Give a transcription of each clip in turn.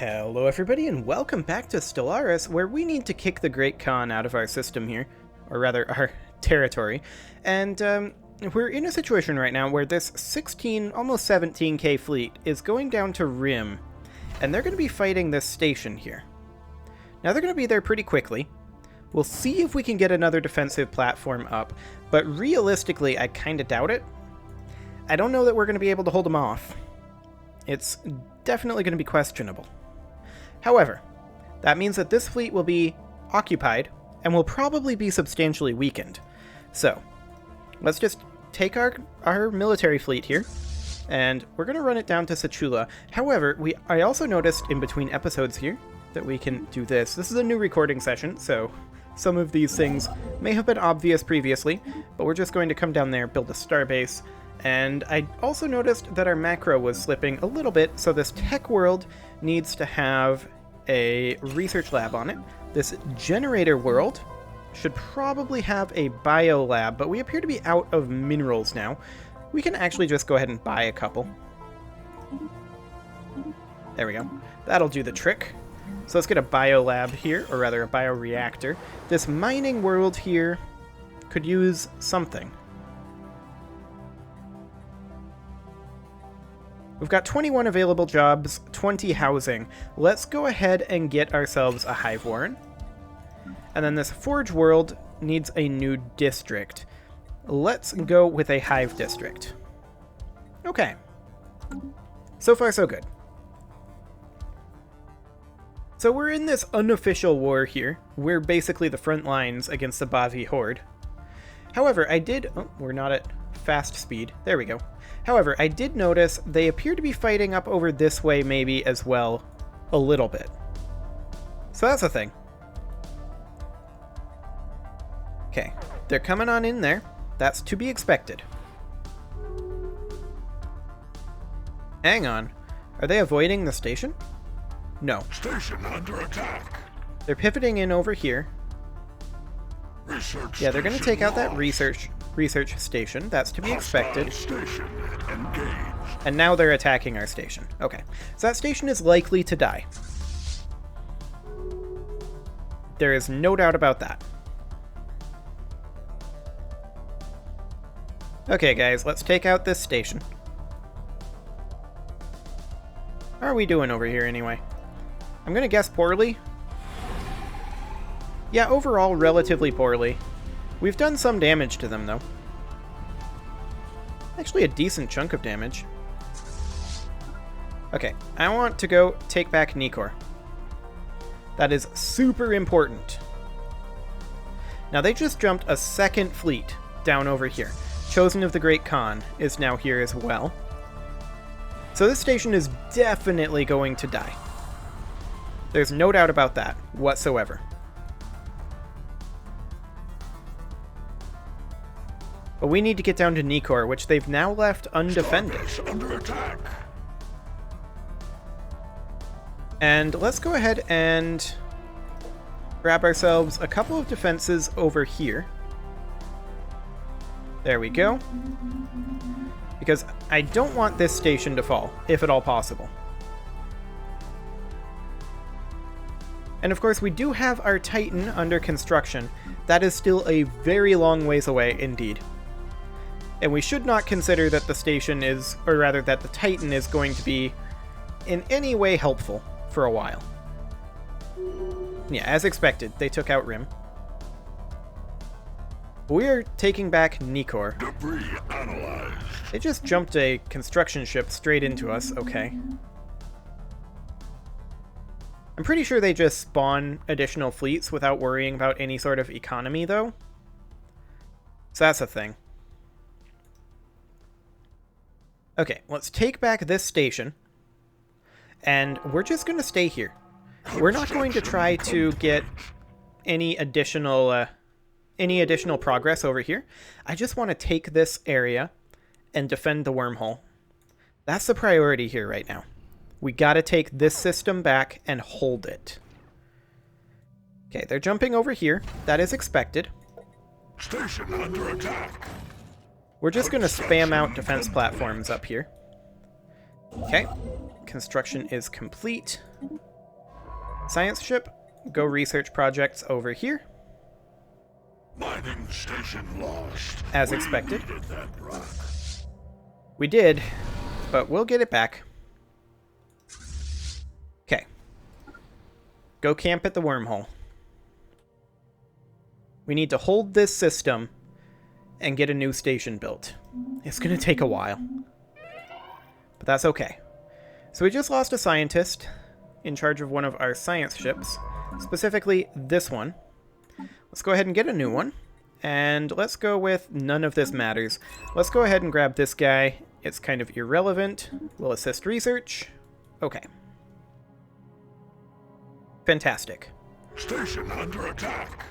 Hello everybody and welcome back to Stellaris, where we need to kick the Great Khan out of our system here, or rather our territory, and we're in a situation right now where this 16, almost 17k fleet is going down to Rim, and they're going to be fighting this station here. Now they're going to be there pretty quickly. We'll see if we can get another defensive platform up, but realistically I kind of doubt it. I don't know that we're going to be able to hold them off. It's definitely going to be questionable. However, that means that this fleet will be occupied and will probably be substantially weakened. So, let's just take our military fleet here, and we're going to run it down to Sachula. However, I also noticed in between episodes here that we can do this. This is a new recording session, so some of these things may have been obvious previously, but we're just going to come down there, build a starbase. And I also noticed that our macro was slipping a little bit, so this tech world needs to have a research lab on it. This generator world should probably have a bio lab, but we appear to be out of minerals now. We can actually just go ahead and buy a couple. There we go. That'll do the trick. So let's get a bio lab here, or rather a bioreactor. This mining world here could use something. We've got 21 available jobs, 20 housing. Let's go ahead and get ourselves a hive warren. And then this forge world needs a new district. Let's go with a hive district. Okay. So far, so good. So we're in this unofficial war here. We're basically the front lines against the Bavi horde. However, oh, we're not at fast speed. There we go. However, I did notice they appear to be fighting up over this way maybe as well, a little bit. So that's a thing. Okay, they're coming on in there. That's to be expected. Hang on. Are they avoiding the station? No. Station under attack. They're pivoting in over here. Research yeah, they're going to take out that lost. research station. That's to be expected. Station engaged. And now they're attacking our station. Okay. So that station is likely to die. There is no doubt about that. Okay, guys, let's take out this station. How are we doing over here, anyway? I'm going to guess poorly. Yeah, overall, relatively poorly. We've done some damage to them, though. Actually, a decent chunk of damage. Okay, I want to go take back Nikor. That is super important. Now, they just jumped a second fleet down over here. Chosen of the Great Khan is now here as well. So this station is definitely going to die. There's no doubt about that whatsoever. But we need to get down to Nikor, which they've now left undefended. Under attack. And let's go ahead and grab ourselves a couple of defenses over here. There we go. Because I don't want this station to fall, if at all possible. And of course, we do have our Titan under construction. That is still a very long ways away indeed. And we should not consider that the station is, or rather that the Titan is going to be in any way helpful for a while. Yeah, as expected, they took out Rim. We're taking back Nikor. Debris analyzed. They just jumped a construction ship straight into us, okay. I'm pretty sure they just spawn additional fleets without worrying about any sort of economy, though. So that's a thing. Okay, let's take back this station, and we're just going to stay here. We're not going to try to get any additional progress over here. I just want to take this area and defend the wormhole. That's the priority here right now. We got to take this system back and hold it. Okay, they're jumping over here. That is expected. Station under attack. We're just going to spam out defense platforms up here. Okay. Construction is complete. Science ship, go research projects over here. Mining station lost. As We expected. needed that rock. We did, but we'll get it back. Okay. Go camp at the wormhole. We need to hold this system and get a new station built. It's going to take a while. But that's okay. So we just lost a scientist in charge of one of our science ships. Specifically, this one. Let's go ahead and get a new one. And let's go with none of this matters. Let's go ahead and grab this guy. It's kind of irrelevant. We'll assist research. Okay. Fantastic. Station under attack.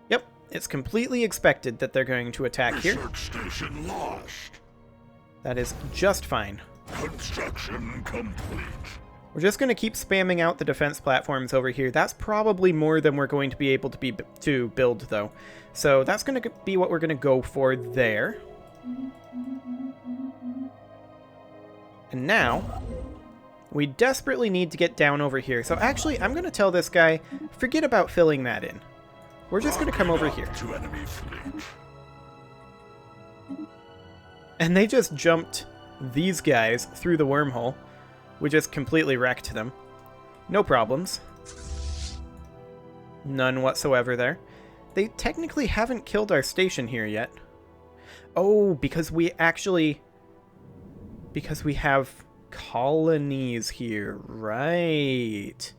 Yep, it's completely expected that they're going to attack here. Research station lost. That is just fine. Construction complete. We're just going to keep spamming out the defense platforms over here. That's probably more than we're going to be able to build, though. So that's going to be what we're going to go for there. And now, we desperately need to get down over here. So actually, I'm going to tell this guy, forget about filling that in. We're just going to come over here. To enemy fleet. And they just jumped these guys through the wormhole. We just completely wrecked them. No problems. None whatsoever there. They technically haven't killed our station here yet. Oh, because we have colonies here. Right.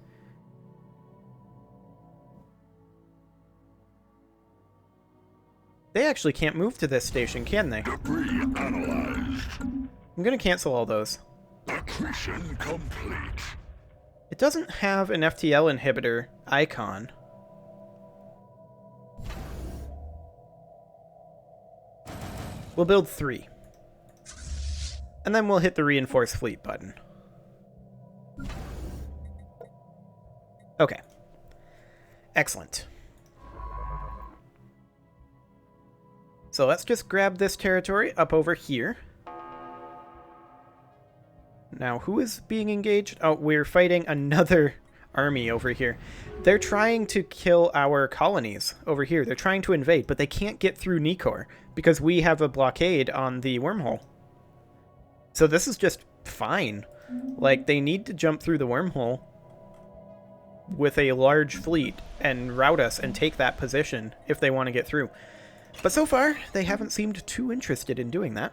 They actually can't move to this station, can they? Debris analyzed. I'm going to cancel all those. Accretion complete. It doesn't have an FTL inhibitor icon. We'll build 3. And then we'll hit the reinforce fleet button. Okay. Excellent. So let's just grab this territory up over here. Now, who is being engaged? Oh, we're fighting another army over here. They're trying to kill our colonies over here. They're trying to invade, but they can't get through Nikor because we have a blockade on the wormhole. So this is just fine. Like, they need to jump through the wormhole with a large fleet and rout us and take that position if they want to get through. But so far, they haven't seemed too interested in doing that.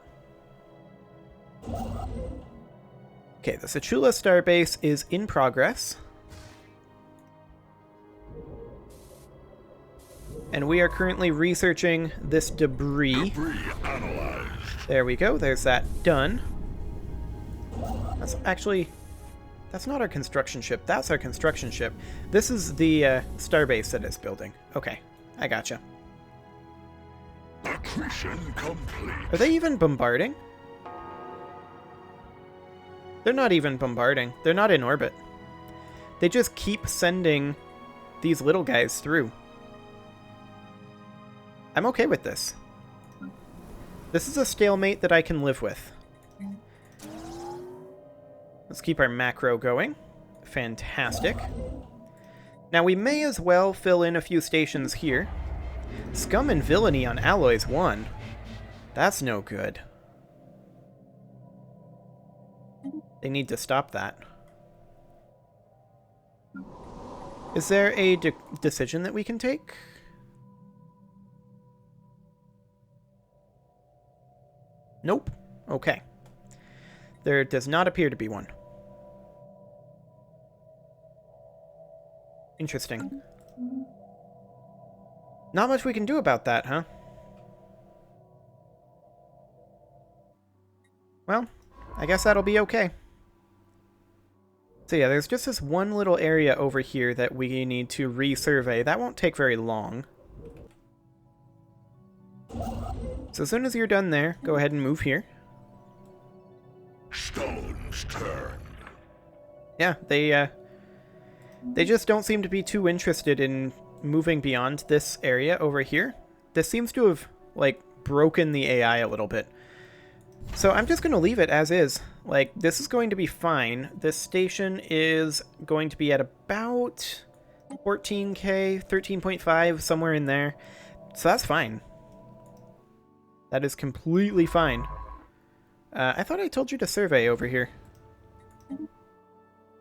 Okay, the Sechula starbase is in progress. And we are currently researching this debris. Debris analyzed. There we go, there's that done. That's actually... That's not our construction ship, that's our construction ship. This is the starbase that it's building. Okay, I gotcha. Accretion complete. Are they even bombarding? They're not even bombarding. They're not in orbit. They just keep sending these little guys through. I'm okay with this. This is a stalemate that I can live with. Let's keep our macro going. Fantastic. Now we may as well fill in a few stations here. Scum and Villainy on Alloys 1. That's no good. They need to stop that. Is there a decision that we can take? Nope. Okay. There does not appear to be one. Interesting. Not much we can do about that, huh? Well, I guess that'll be okay. So yeah, there's just this one little area over here that we need to resurvey. That won't take very long. So as soon as you're done there, go ahead and move here. Stones turned. Yeah, they just don't seem to be too interested in moving beyond this area over here. This seems to have, like, broken the AI a little bit. So I'm just going to leave it as is. Like, this is going to be fine. This station is going to be at about 14k, 13.5, somewhere in there. So that's fine. That is completely fine. I thought I told you to survey over here.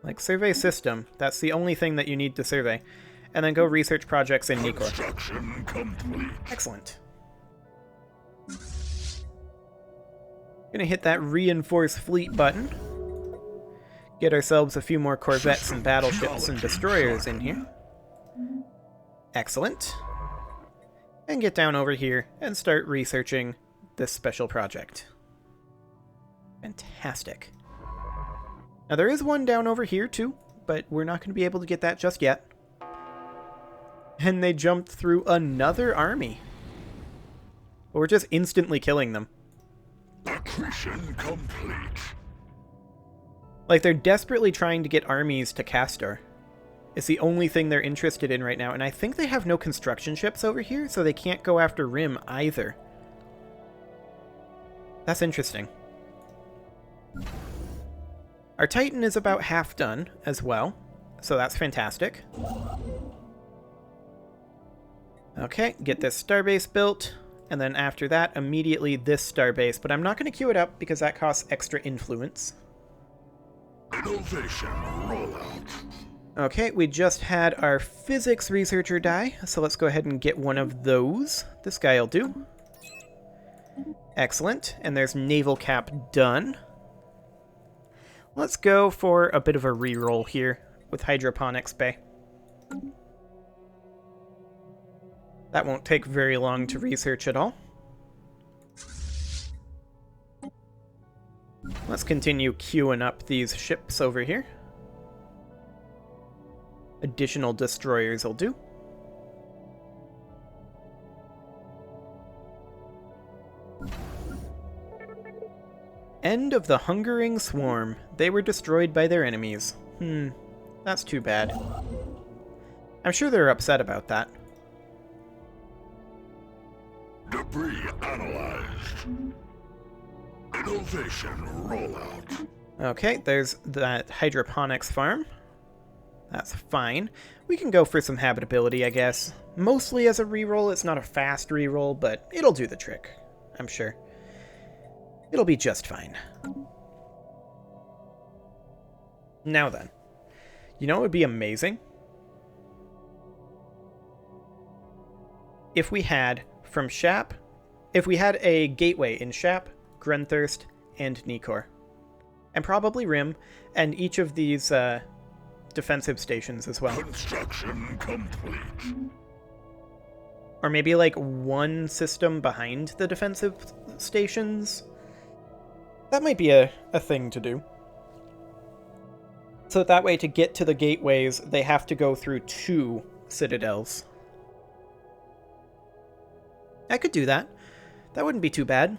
Like, survey system. That's the only thing that you need to survey. And then go research projects in Nicor. Construction complete. Excellent. Gonna hit that reinforce fleet button. Get ourselves a few more corvettes and battleships and destroyers in here. Excellent. And get down over here and start researching this special project. Fantastic. Now there is one down over here too, but we're not going to be able to get that just yet. And they jumped through another army. But we're just instantly killing them. Accretion complete. Like, they're desperately trying to get armies to Castor. It's the only thing they're interested in right now, and I think they have no construction ships over here, so they can't go after Rim either. That's interesting. Our Titan is about half done as well, so that's fantastic. Okay, get this starbase built, and then after that, immediately this starbase, but I'm not going to queue it up because that costs extra influence. Innovation rollout. Okay, we just had our physics researcher die, so let's go ahead and get one of those. This guy will do. Excellent, and there's naval cap done. Let's go for a bit of a reroll here with hydroponics bay. That won't take very long to research at all. Let's continue queuing up these ships over here. Additional destroyers will do. End of the Hungering Swarm. They were destroyed by their enemies. That's too bad. I'm sure they're upset about that. Debris analyzed. Innovation rollout. Okay, there's that hydroponics farm. That's fine. We can go for some habitability, I guess. Mostly as a reroll. It's not a fast reroll, but it'll do the trick, I'm sure. It'll be just fine. Now then. You know what would be amazing? If we had, from Shap, if we had a gateway in Shap, Grunthurst, and Nicor. And probably Rim, and each of these, defensive stations as well. Construction complete. Or maybe like one system behind the defensive stations. That might be a thing to do. So that way, to get to the gateways, they have to go through 2 citadels. I could do that. That wouldn't be too bad.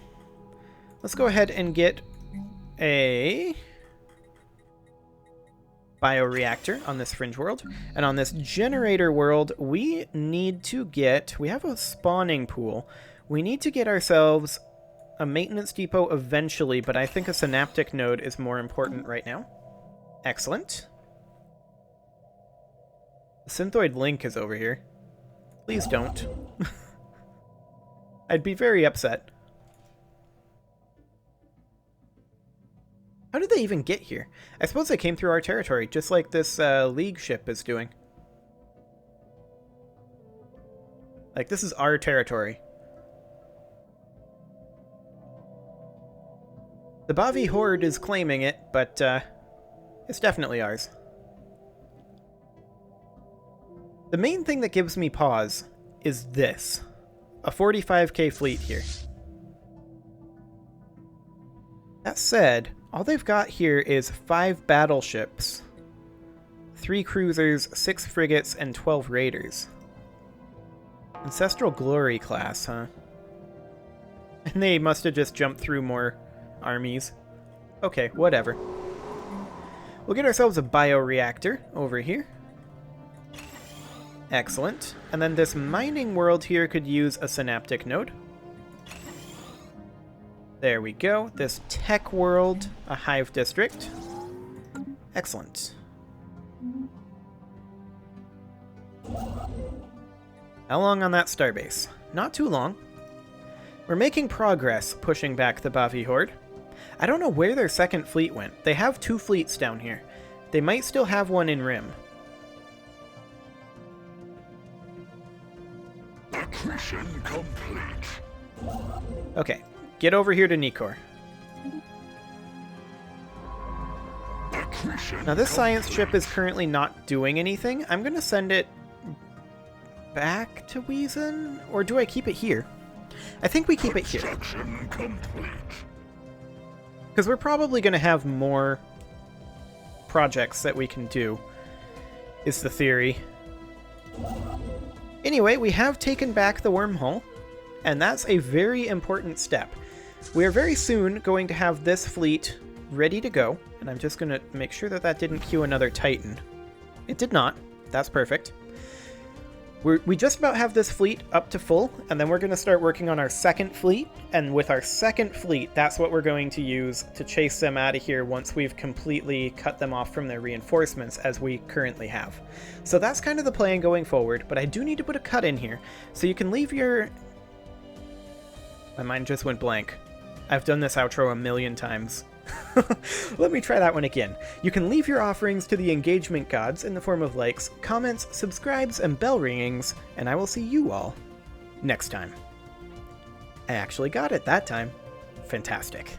Let's go ahead and get a bioreactor on this fringe world. And on this generator world, we need to get... We have a spawning pool. We need to get ourselves a maintenance depot eventually, but I think a synaptic node is more important right now. Excellent. The Synthoid Link is over here. Please don't. I'd be very upset. How did they even get here? I suppose they came through our territory, just like this League ship is doing. Like, this is our territory. The Bavi Horde is claiming it, but it's definitely ours. The main thing that gives me pause is this. A 45k fleet here. That said, all they've got here is 5 battleships, 3 cruisers, 6 frigates, and 12 raiders. Ancestral Glory class, huh? And they must have just jumped through more armies. Okay, whatever. We'll get ourselves a bioreactor over here. Excellent. And then this mining world here could use a synaptic node. There we go. This tech world, a hive district. Excellent. How long on that starbase? Not too long. We're making progress pushing back the Bavi Horde. I don't know where their second fleet went. They have 2 fleets down here. They might still have one in Rim. Accretion complete. Okay, get over here to Nikor. Now this science ship is currently not doing anything. I'm going to send it back to Wiesen? Or do I keep it here? I think we keep it here. Because we're probably going to have more projects that we can do, is the theory. Anyway, we have taken back the wormhole, and that's a very important step. We are very soon going to have this fleet ready to go, and I'm just going to make sure that that didn't queue another Titan. It did not. That's perfect. We just about have this fleet up to full, and then we're going to start working on our second fleet, and with our second fleet, that's what we're going to use to chase them out of here once we've completely cut them off from their reinforcements, as we currently have. So that's kind of the plan going forward, but I do need to put a cut in here, so you can leave your... My mind just went blank. I've done this outro a million times. Let me try that one again. You can leave your offerings to the engagement gods in the form of likes, comments, subscribes, and bell ringings, and I will see you all next time. I actually got it that time. Fantastic.